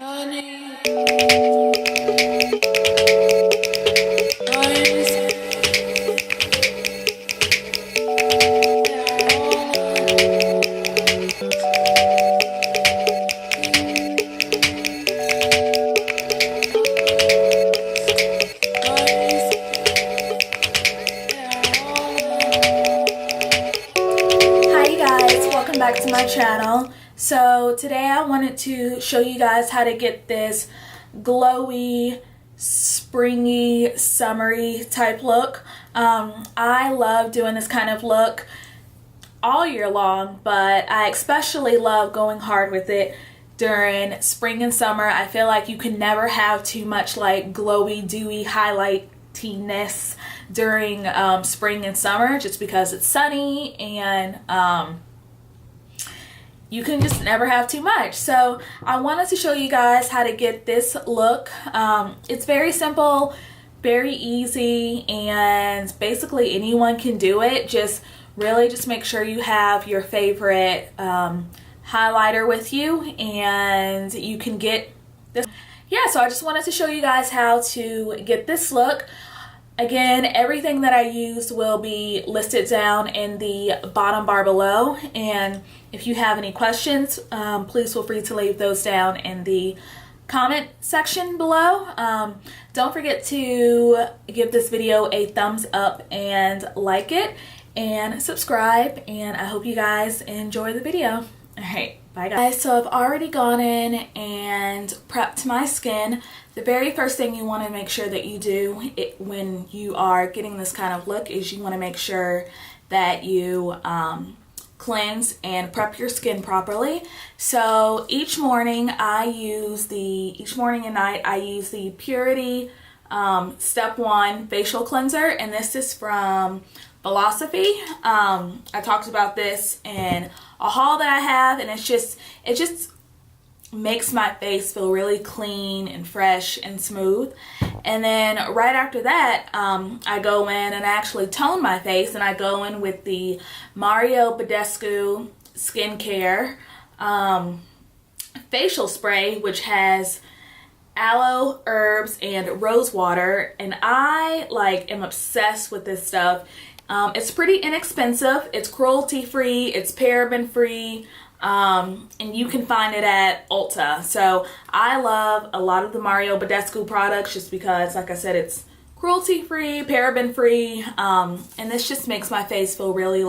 Back to my channel. So today I wanted to show you guys how to get this glowy, springy, summery type look. I love doing this kind of look all year long, but I especially love going hard with it during spring and summer. I feel like you can never have too much like glowy, dewy highlightiness during spring and summer, just because it's sunny and you can just never have too much. So I wanted to show you guys how to get this look. It's very simple, very easy, and basically anyone can do it. Just make sure you have your favorite highlighter with you and you can get this. Yeah, so I just wanted to show you guys how to get this look. Again, everything that I used will be listed down in the bottom bar below, and if you have any questions, please feel free to leave those down in the comment section below. Don't forget to give this video a thumbs up and like it and subscribe, and I hope you guys enjoy the video. Alright, bye guys. So I've already gone in and prepped my skin. The very first thing you want to make sure that you do when you are getting this kind of look is you want to make sure that you cleanse and prep your skin properly. So each morning and night I use the Purity Step 1 facial cleanser, and this is from Philosophy. I talked about this in a haul that I have, and it just makes my face feel really clean and fresh and smooth. And then right after that, I go in and I actually tone my face, and I go in with the Badescu skincare facial spray, which has aloe, herbs, and rose water, and I am obsessed with this stuff. It's pretty inexpensive, it's cruelty free, it's paraben free, and you can find it at Ulta. So I love a lot of the Badescu products just because, like I said, it's cruelty free, paraben free, and this just makes my face feel really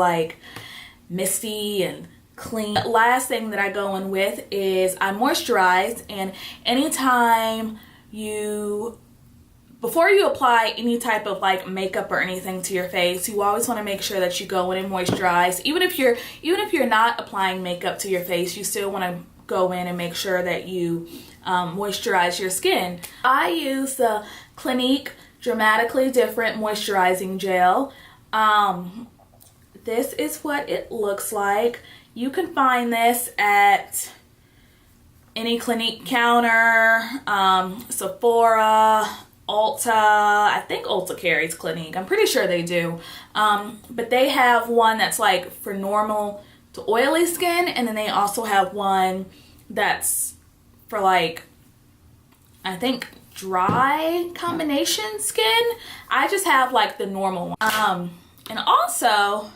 misty and clean. The last thing that I go in with is I moisturize, and anytime before you apply any type of makeup or anything to your face, you always want to make sure that you go in and moisturize. Even if you're not applying makeup to your face, you still want to go in and make sure that you moisturize your skin. I use the Clinique Dramatically Different Moisturizing Gel. This is what it looks like. You can find this at any Clinique counter, Sephora, Ulta. I think Ulta carries Clinique. I'm pretty sure they do. But they have one that's for normal to oily skin, and then they also have one that's for I think dry combination skin. I just have the normal one. And also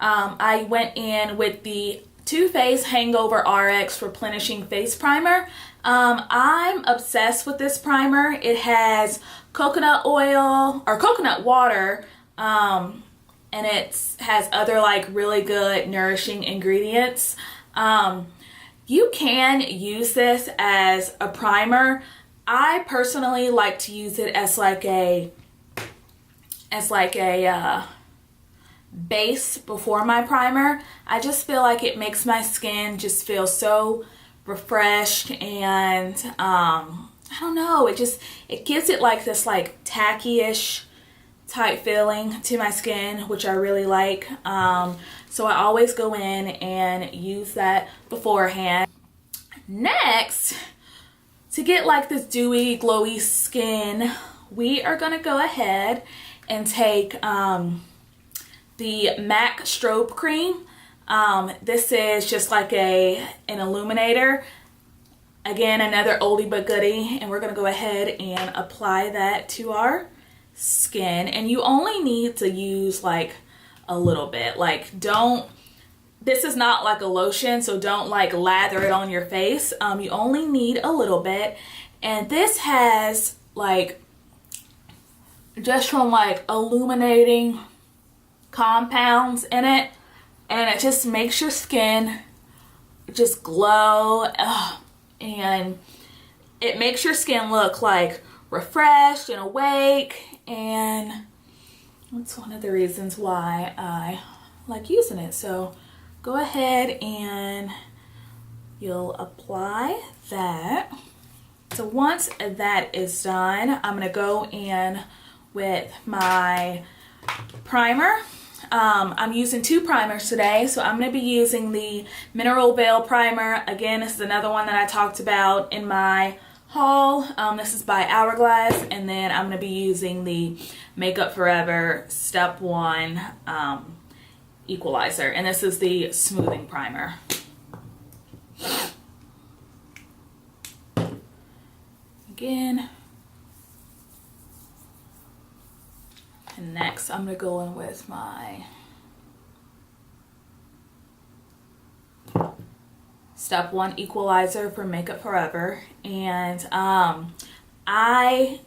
I went in with the Too Faced Hangover RX Replenishing Face Primer. I'm obsessed with this primer. It has coconut oil or coconut water, and it has other really good nourishing ingredients. You can use this as a primer. I personally like to use it as a base before my primer. I just feel like it makes my skin just feel so refreshed, and I don't know, it gives it this tacky-ish type feeling to my skin, which I really like. So I always go in and use that beforehand. Next, to get this dewy, glowy skin, we are gonna go ahead and take the MAC Strobe Cream. This is just an illuminator. Again, another oldie but goodie, and we're gonna go ahead and apply that to our skin. And you only need to use like a little bit. Like, this is not like a lotion, so don't like lather it on your face. You only need a little bit. And this has like just from like illuminating compounds in it, and it just makes your skin just glow. And it makes your skin look like refreshed and awake, and that's one of the reasons why I like using it. So go ahead and you'll apply that. So once that is done, I'm gonna go in with my primer. I'm using 2 primers today, so I'm going to be using the Mineral Veil Primer. Again, this is another one that I talked about in my haul. This is by Hourglass, and then I'm going to be using the Makeup Forever Step 1 Equalizer, and this is the Smoothing Primer. Again. And next, I'm going to go in with my Step 1 Equalizer for Makeup Forever. And I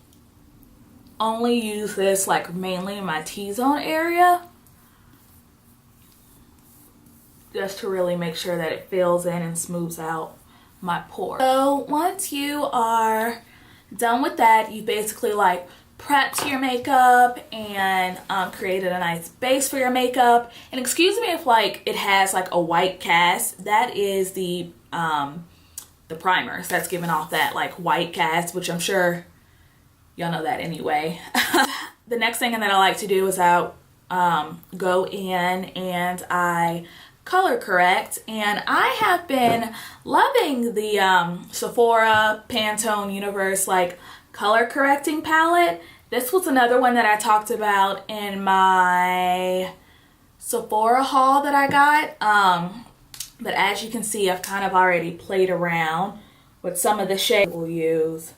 only use this like mainly in my T-zone area, just to really make sure that it fills in and smooths out my pores. So once you are done with that, you basically like prepped your makeup and created a nice base for your makeup. And excuse me if like it has like a white cast. That is the primers that's giving off that like white cast, which I'm sure y'all know that anyway. The next thing that I like to do is I go in and I color correct, and I have been loving the Sephora Pantone Universe like color correcting palette. This was another one that I talked about in my Sephora haul that I got. But as you can see, I've kind of already played around with some of the shades. We'll use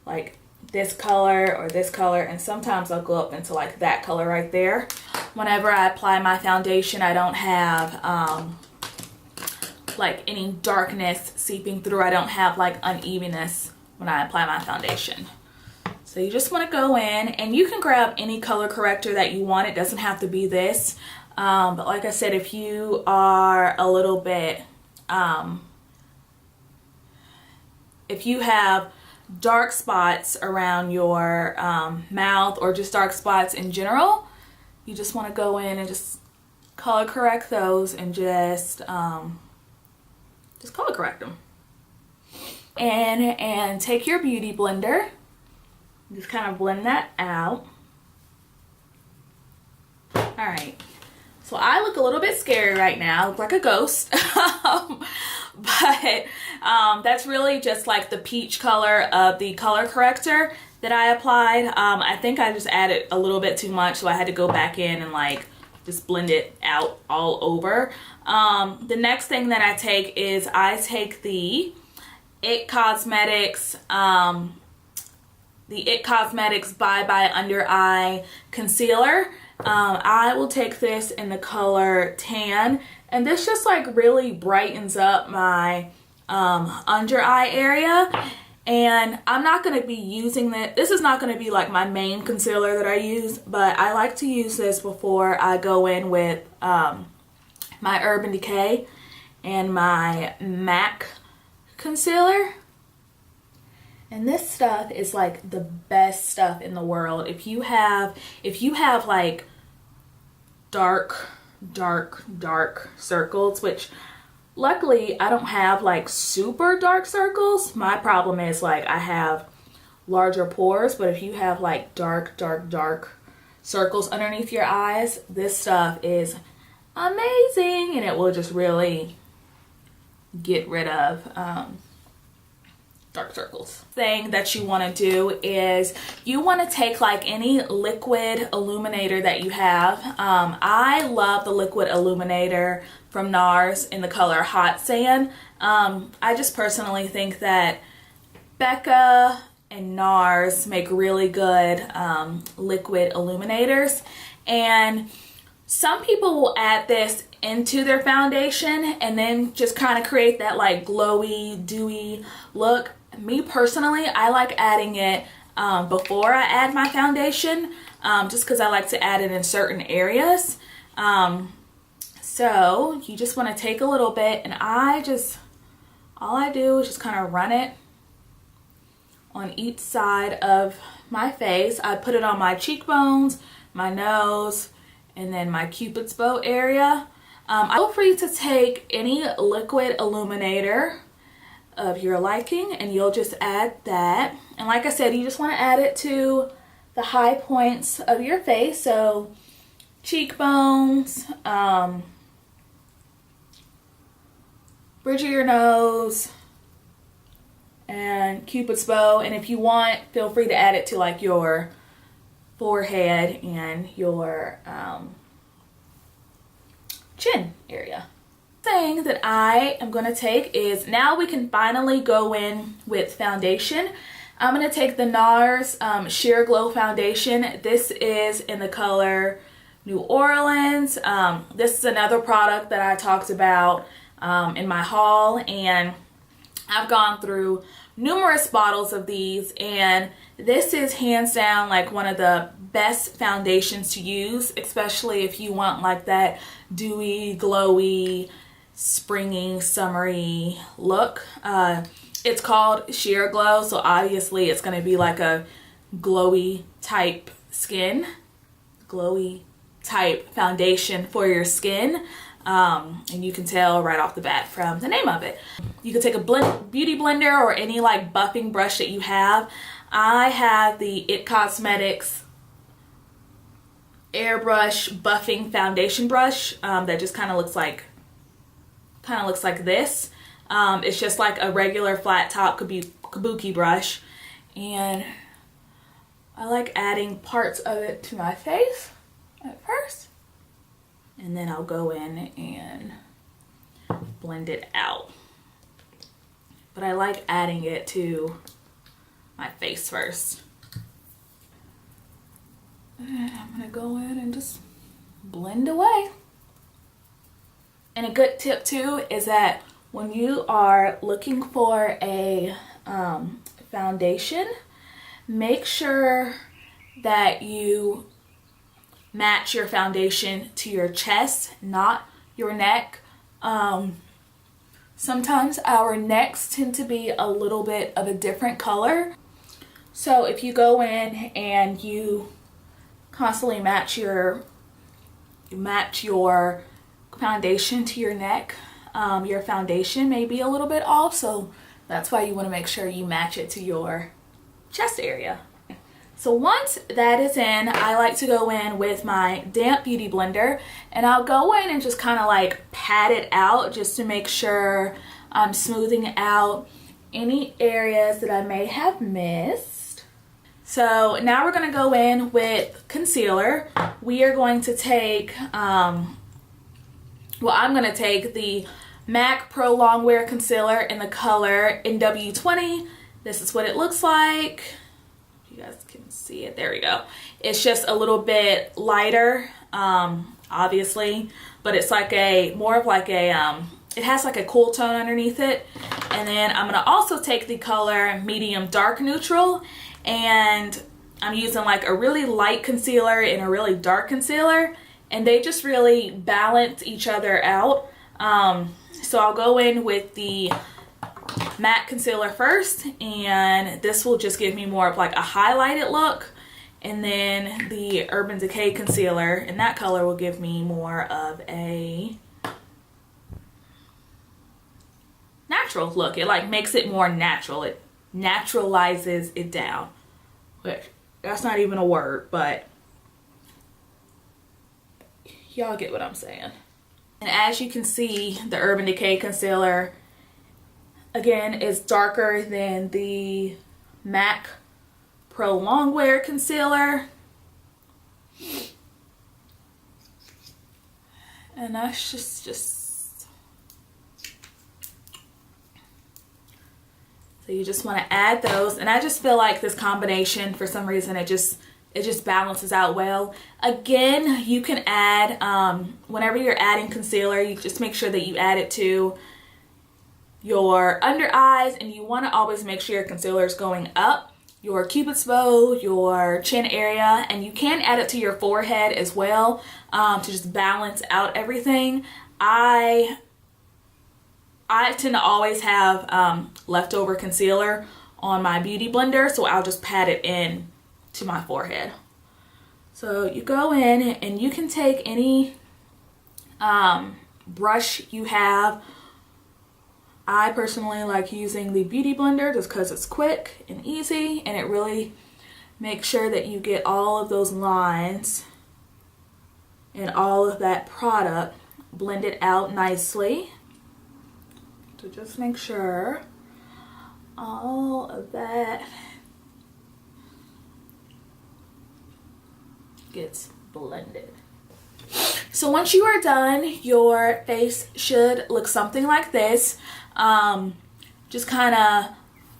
like this color or this color, and sometimes I'll go up into like that color right there. Whenever I apply my foundation, I don't have like any darkness seeping through. I don't have like unevenness when I apply my foundation. So you just want to go in, and you can grab any color corrector that you want. It doesn't have to be this. But like I said, if you are a little bit, if you have dark spots around your mouth, or just dark spots in general, you just want to go in and just color correct those, and just color correct them. And take your beauty blender, just kind of blend that out. All right. So I look a little bit scary right now. I look like a ghost. But that's really just like the peach color of the color corrector that I applied. I think I just added a little bit too much, so I had to go back in and like just blend it out all over. The next thing that I take is I take the IT Cosmetics Bye Bye Under Eye Concealer. I will take this in the color Tan, and this just like really brightens up my under eye area. And I'm not going to be using that. This is not going to be like my main concealer that I use, but I like to use this before I go in with my Urban Decay and my MAC concealer. And this stuff is like the best stuff in the world. If you have like dark circles, which luckily I don't have like super dark circles. My problem is like I have larger pores, but if you have like dark circles underneath your eyes, this stuff is amazing, and it will just really get rid of dark circles. Thing that you want to do is you want to take like any liquid illuminator that you have. I love the liquid illuminator from NARS in the color Hot Sand. I just personally think that Becca and NARS make really good liquid illuminators, and some people will add this into their foundation and then just kind of create that like glowy, dewy look. Me personally, I like adding it before I add my foundation, just because I like to add it in certain areas. So you just want to take a little bit, and all I do is just kind of run it on each side of my face. I put it on my cheekbones, my nose, and then my Cupid's bow area. I feel free to take any liquid illuminator of your liking, and you'll just add that. And like I said, you just want to add it to the high points of your face, so cheekbones, bridge of your nose, and Cupid's bow. And if you want, feel free to add it to like your forehead and your chin area. Thing that I am going to take is, now we can finally go in with foundation. I'm going to take the NARS Sheer Glow Foundation. This is in the color New Orleans. This is another product that I talked about in my haul, and I've gone through numerous bottles of these, and this is hands down like one of the best foundations to use, especially if you want like that dewy, glowy, springy, summery look. It's called Sheer Glow, so obviously it's going to be like a glowy type skin, glowy type foundation for your skin. And you can tell right off the bat from the name of it. You can take a beauty blender or any like buffing brush that you have. I have the IT Cosmetics airbrush buffing foundation brush that just kind of looks like this. It's just like a regular flat top kabuki brush, and I like adding parts of it to my face at first, and then I'll go in and blend it out. But I like adding it to my face first. And I'm gonna go in and just blend away. And a good tip too is that when you are looking for a foundation, make sure that you match your foundation to your chest, not your neck. Sometimes our necks tend to be a little bit of a different color. So if you go in and you constantly match your foundation to your neck, your foundation may be a little bit off, so that's why you want to make sure you match it to your chest area. So once that is in, I like to go in with my damp beauty blender, and I'll go in and just kind of like pat it out just to make sure I'm smoothing out any areas that I may have missed. So now we're going to go in with concealer. We are going to take, I'm going to take the MAC ProLongwear Concealer in the color NW20. This is what it looks like. You guys can see it. There we go. It's just a little bit lighter, obviously, but it's like more of like a, it has like a cool tone underneath it. And then I'm going to also take the color Medium Dark Neutral, and I'm using like a really light concealer and a really dark concealer, and they just really balance each other out. So I'll go in with the matte concealer first, and this will just give me more of like a highlighted look, and then the Urban Decay concealer in that color will give me more of a natural look. It like makes it more natural. It naturalizes it down, which that's not even a word, but y'all get what I'm saying. And as you can see, the Urban Decay concealer again, is darker than the MAC ProLongwear Concealer. And that's just so you just want to add those. And I just feel like this combination, for some reason, it just balances out well. Again, you can add, whenever you're adding concealer, you just make sure that you add it to your under eyes, and you want to always make sure your concealer is going up your cupid's bow, your chin area, and you can add it to your forehead as well, to just balance out everything. I tend to always have leftover concealer on my beauty blender, so I'll just pat it in to my forehead. So you go in and you can take any brush you have. I personally like using the beauty blender just because it's quick and easy, and it really makes sure that you get all of those lines and all of that product blended out nicely. So just make sure all of that gets blended. So once you are done, your face should look something like this. Just kind of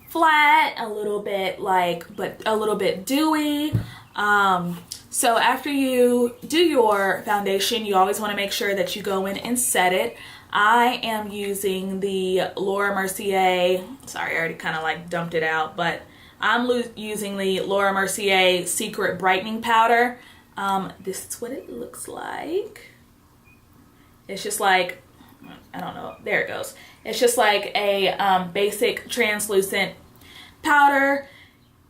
flat, a little bit but a little bit dewy. So after you do your foundation, you always want to make sure that you go in and set it. I am using the Laura Mercier, sorry, I already kind of like dumped it out, but I'm using the Laura Mercier Secret Brightening Powder. This is what it looks like. It's just like, I don't know, there it goes. It's just like a basic translucent powder.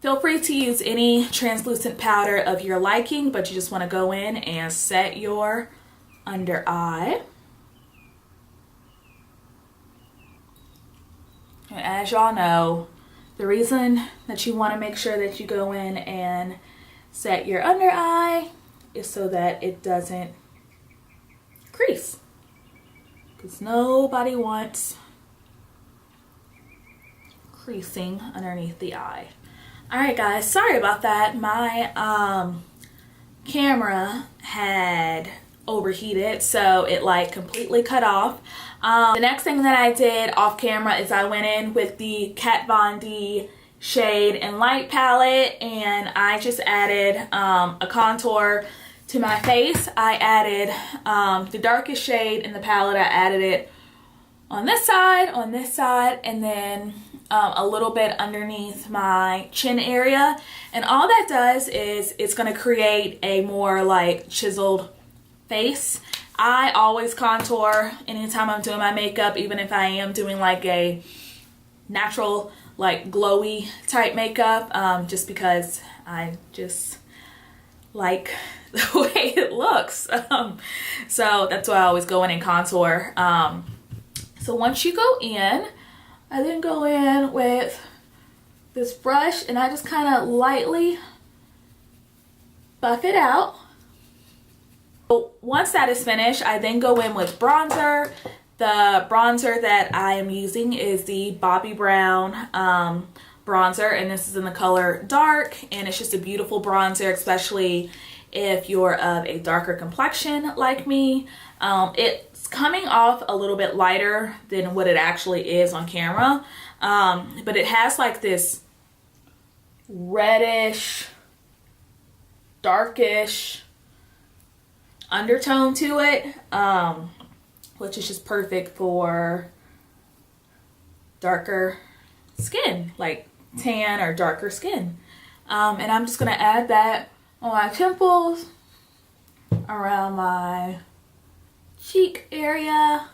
Feel free to use any translucent powder of your liking, but you just want to go in and set your under eye. And as y'all know, the reason that you want to make sure that you go in and set your under eye is so that it doesn't crease. Because nobody wants creasing underneath the eye. Alright guys, sorry about that. My camera had overheated, so it like completely cut off. The next thing that I did off camera is I went in with the Kat Von D Shade and Light palette, and I just added a contour to my face. I added the darkest shade in the palette. I added it on this side, and then a little bit underneath my chin area. And all that does is it's going to create a more like chiseled face. I always contour anytime I'm doing my makeup, even if I am doing like a natural, like glowy type makeup, just because I just like the way it looks. So that's why I always go in and contour. So once you go in, I then go in with this brush and I just kind of lightly buff it out. So once that is finished, I then go in with bronzer. The bronzer that I am using is the Bobbi Brown bronzer, and this is in the color dark, and it's just a beautiful bronzer, especially if you're of a darker complexion like me. It's coming off a little bit lighter than what it actually is on camera, but it has like this reddish, darkish undertone to it, which is just perfect for darker skin, like tan or darker skin. And I'm just gonna add that on my temples, around my cheek area,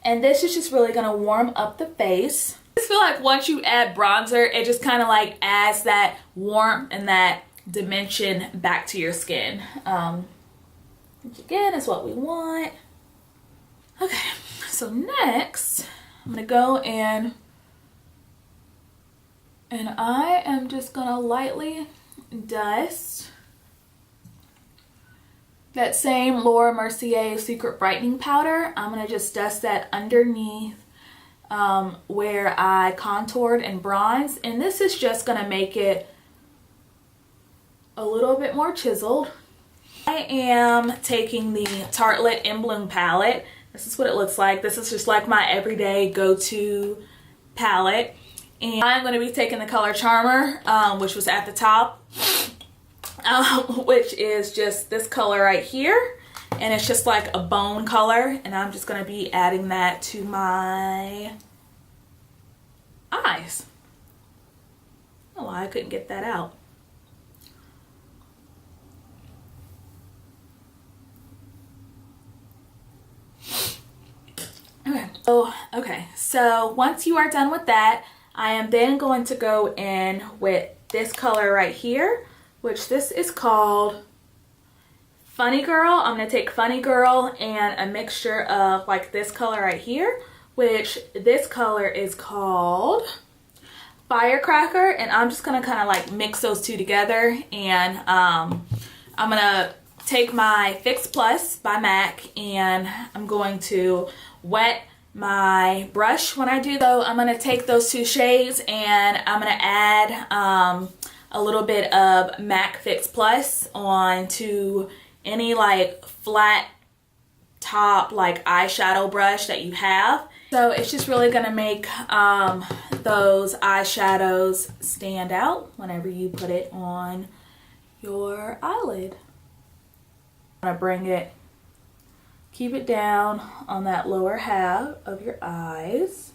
and this is just really gonna warm up the face. I just feel like once you add bronzer, it just kind of like adds that warmth and that dimension back to your skin, which again is what we want. Okay, so next I'm gonna go in and I am just gonna lightly dust that same Laura Mercier Secret Brightening Powder. I'm gonna just dust that underneath where I contoured and bronzed, and this is just gonna make it a little bit more chiseled. I am taking the Tartlette In Bloom palette. This is what it looks like. This is just like my everyday go-to palette. And I'm going to be taking the color Charmer, which was at the top, which is just this color right here. And it's just like a bone color. And I'm just going to be adding that to my eyes. I don't know why I couldn't get that out. Okay, so once you are done with that, I am then going to go in with this color right here, which this is called Funny Girl. I'm going to take Funny Girl and a mixture of like this color right here, which this color is called Firecracker, and I'm just going to kind of like mix those two together. And I'm going to take my Fix Plus by MAC, and I'm going to wet my brush when I do. So I'm going to take those two shades and I'm going to add a little bit of MAC Fix Plus onto any like flat top like eyeshadow brush that you have. So it's just really going to make those eyeshadows stand out whenever you put it on your eyelid. I'm going to bring it, keep it down on that lower half of your eyes.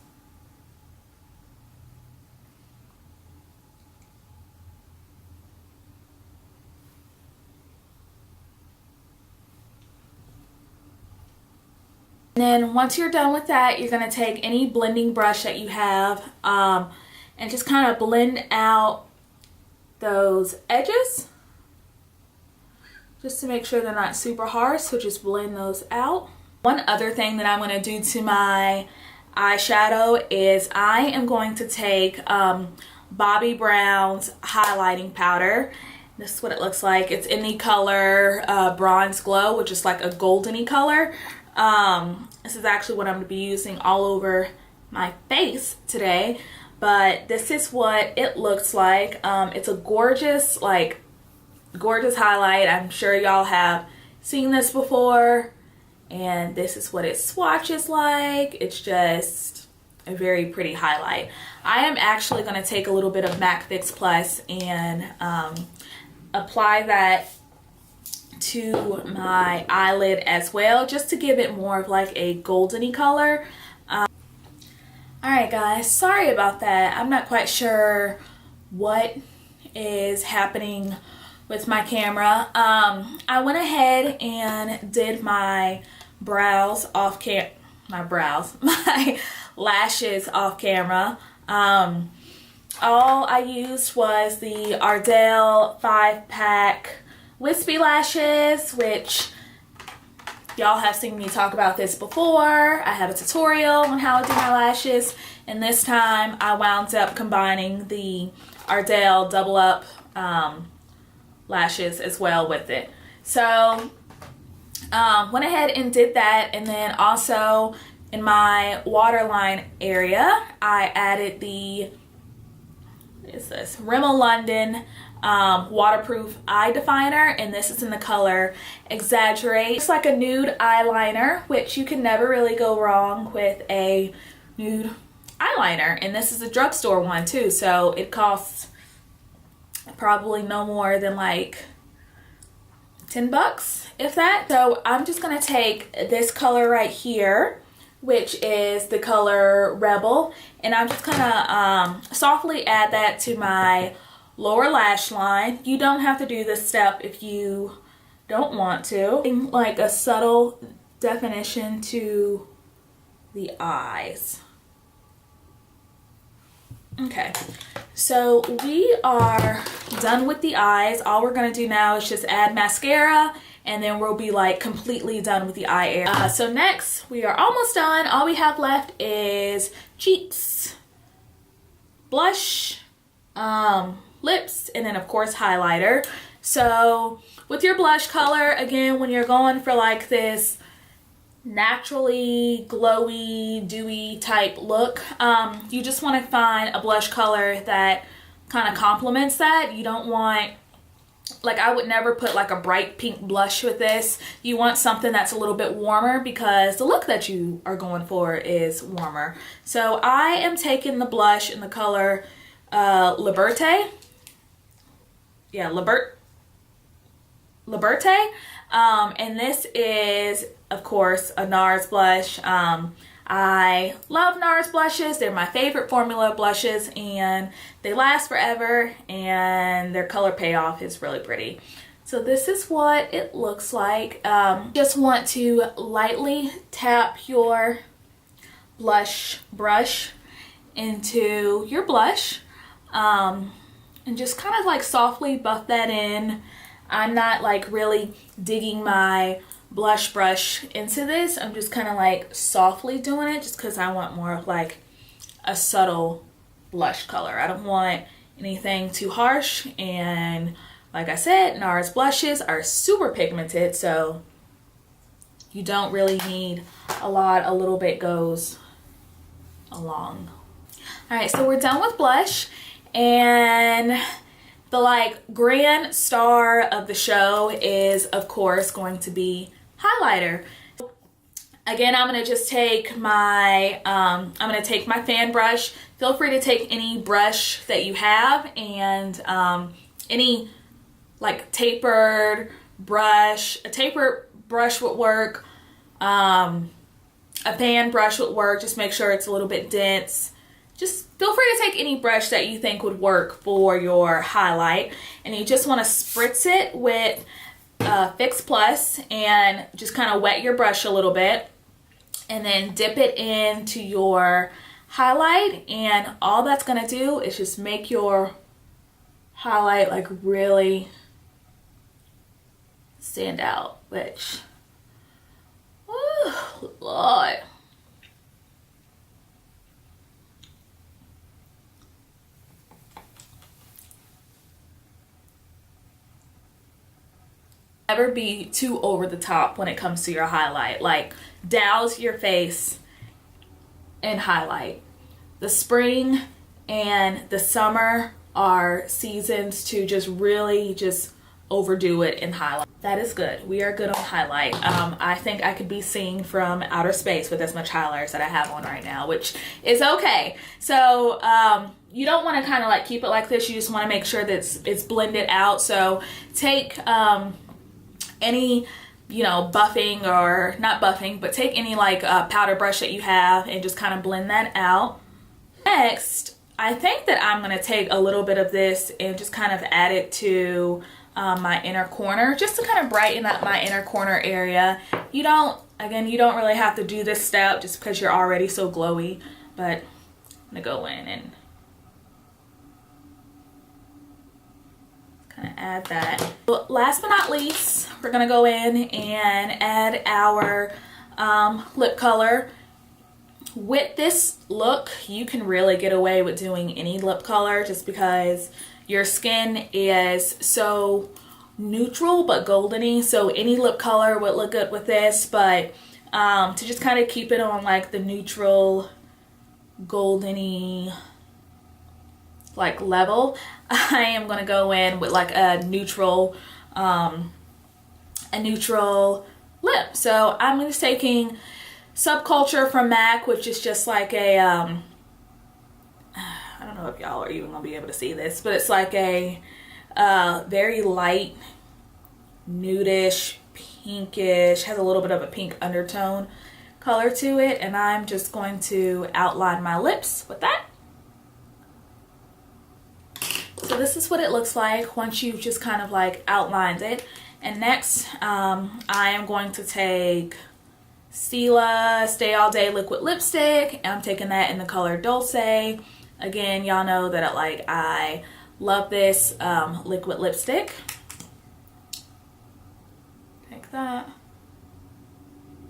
And then once you're done with that, you're going to take any blending brush that you have and just kind of blend out those edges, just to make sure they're not super harsh. So just blend those out. One other thing that I'm going to do to my eyeshadow is I am going to take Bobbi Brown's highlighting powder. This is what it looks like. It's in the color Bronze Glow, which is like a goldeny color. This is actually what I'm going to be using all over my face today. But this is what it looks like. It's a gorgeous, like, gorgeous highlight. I'm sure y'all have seen this before, and this is what it swatches like. It's just a very pretty highlight. I am actually going to take a little bit of MAC Fix Plus and apply that to my eyelid as well, just to give it more of like a goldeny color. Alright guys, sorry about that. I'm not quite sure what is happening with my camera. I went ahead and did my brows off my lashes off camera. All I used was the Ardell 5-pack wispy lashes, which y'all have seen me talk about this before. I have a tutorial on how to do my lashes, and this time I wound up combining the Ardell double up lashes as well with it. So went ahead and did that, and then also in my waterline area I added the, what is this, Rimmel London waterproof eye definer, and this is in the color Exaggerate. It's like a nude eyeliner, which you can never really go wrong with a nude eyeliner, and this is a drugstore one too, so it costs probably no more than like 10 bucks, if that. So I'm just gonna take this color right here, which is the color Rebel, and I'm just gonna softly add that to my lower lash line. You don't have to do this step if you don't want to. Like a subtle definition to the eyes. Okay, so we are done with the eyes. All we're gonna do now is just add mascara, and then we'll be like completely done with the eye area. So next, we are almost done. All we have left is cheeks, blush, lips, and then of course highlighter. So with your blush color, again, when you're going for like this naturally glowy, dewy type look, you just want to find a blush color that kind of complements that. You don't want, like, I would never put like a bright pink blush with this. You want something that's a little bit warmer because the look that you are going for is warmer. So I am taking the blush in the color Liberté. Yeah, Liberté. And this is, of course, a NARS blush. I love NARS blushes. They're my favorite formula blushes, and they last forever, and their color payoff is really pretty. So this is what it looks like. Just want to lightly tap your blush brush into your blush, and just kind of like softly buff that in. I'm not like really digging my blush brush into this. I'm just kind of like softly doing it just because I want more of like a subtle blush color. I don't want anything too harsh, and like I said, NARS blushes are super pigmented, so you don't really need a lot. A little bit goes along. All right, so we're done with blush, and the like grand star of the show is, of course, going to be highlighter. Again, I'm gonna just take my fan brush. Feel free to take any brush that you have, and any like tapered brush. A tapered brush would work. A fan brush would work. Just make sure it's a little bit dense. Just feel free to take any brush that you think would work for your highlight, and you just want to spritz it with Fix Plus and just kind of wet your brush a little bit, and then dip it into your highlight, and all that's going to do is just make your highlight like really stand out, which, oh Lord. Never be too over the top when it comes to your highlight. Like, douse your face in highlight. The spring and the summer are seasons to just really just overdo it in highlight. That is good. We are good on highlight. I think I could be seen from outer space with as much highlighters that I have on right now, which is okay. So you don't want to kind of like keep it like this. You just want to make sure that it's blended out. So take any, you know, buffing, or not buffing, but take any like powder brush that you have and just kind of blend that out. Next, I think that I'm going to take a little bit of this and just kind of add it to my inner corner, just to kind of brighten up my inner corner area. You don't really have to do this step just because you're already so glowy, but I'm going to go in and kind of add that. But last but not least, we're going to go in and add our lip color. With this look, you can really get away with doing any lip color just because your skin is so neutral but goldeny, so any lip color would look good with this. But to just kind of keep it on like the neutral goldeny like level, I am going to go in with like a neutral lip. So I'm just taking Subculture from MAC, which is just like a I don't know if y'all are even gonna be able to see this, but it's like a very light nudish, pinkish, has a little bit of a pink undertone color to it, and I'm just going to outline my lips with that. So this is what it looks like once you've just kind of like outlined it. And next I am going to take Stila Stay All Day liquid lipstick, and I'm taking that in the color Dulce. Again, y'all know that I love this liquid lipstick. Take that.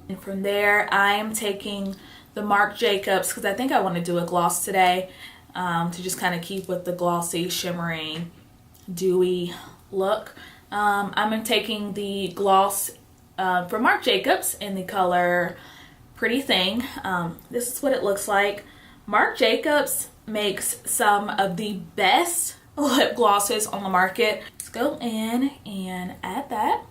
And from there, I am taking the Marc Jacobs, because I think I want to do a gloss today, to just kind of keep with the glossy, shimmering, dewy look. I'm taking the gloss from Marc Jacobs in the color Pretty Thing. This is what it looks like. Marc Jacobs makes some of the best lip glosses on the market. Let's go in and add that.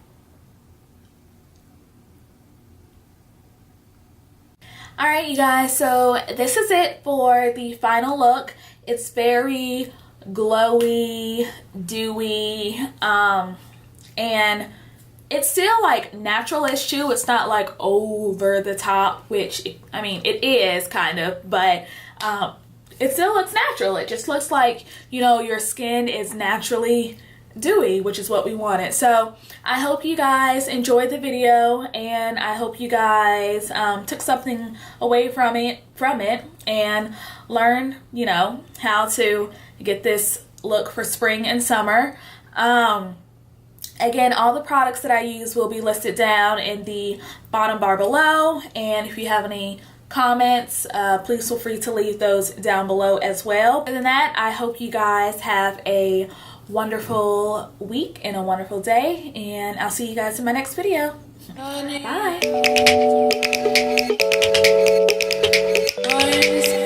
Alright, you guys, so this is it for the final look. It's very glowy, dewy, and it's still like natural-ish too. It's not like over the top, which, I mean, it is kind of, but it still looks natural. It just looks like, you know, your skin is naturally dewy, which is what we wanted. So I hope you guys enjoyed the video, and I hope you guys took something away from it and learned, you know, how to get this look for spring and summer. Again, all the products that I use will be listed down in the bottom bar below, and if you have any comments, please feel free to leave those down below as well. Other than that, I hope you guys have a wonderful week and a wonderful day, and I'll see you guys in my next video. Bye.